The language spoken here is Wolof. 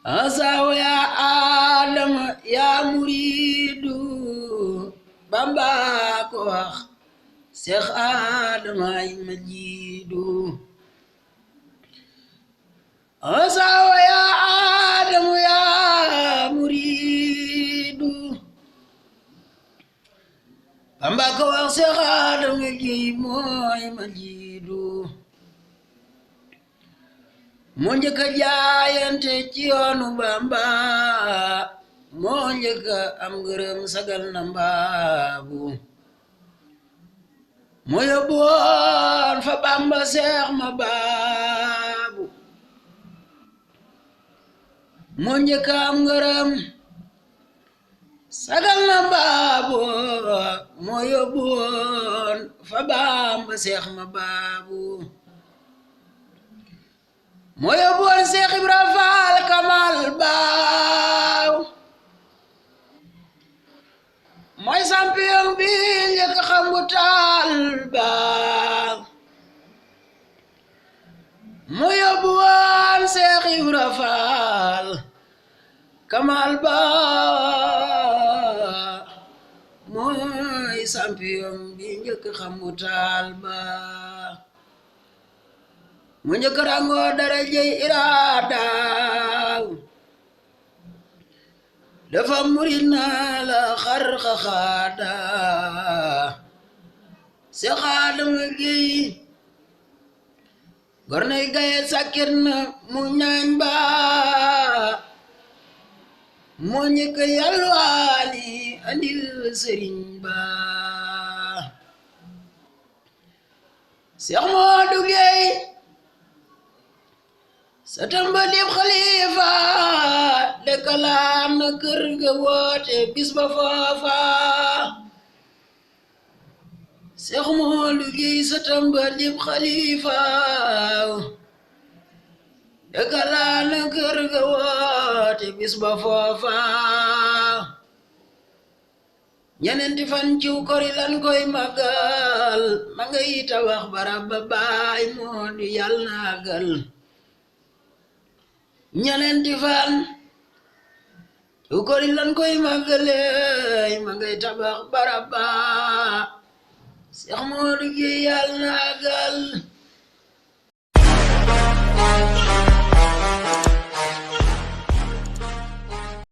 asaw ya adam ya muridu Bamba ko wax Seex Adama ay majidu asaw ya adam ya muridu Bamba ko wax Seex Adama ji mooy majidu moo njëkk a jaayante ci yoonu Bamba moo njëkk a am ngërëm sagal na mbaabu moo yóbbuwoon fa Bamba Seex ma baabu moo njëkk a am ngërëm sagal na mbaabu moo yóbbuwoon fa Bamba Seex ma baabu moo yóbbuwoon Seex Ibra Faal Kamal baaw mooy champion bi njëkk xam bu taal baaw moo yóbbuwoon Seex Ibra Faal Kamal baaw mooy champion bi njëkk xam bu taal baaw mu njëkk rangoo darajey iraadaaw dafa murit naa la xarxaxaada Seex Adama Géy gornay gaye sakkir na mu ñaañ ba moo njëkk yalwaani andil sëriñ ba Seex Moodu Géy satamba dib xalifa dekkalaan na kër ga woote bis ba foofa Seex Moodu Géy satamba dib xalifa dekkalaan na kër ga woote bis ba foofa ñeneenti fan ciw kori lan koy magal ma ngay tabax barab ba baay Moodu yàlla naagal ñeneenti fan ciw kori lan koy magale ma ngay tabax barab ba Seex Moodu Géy yàlla naagal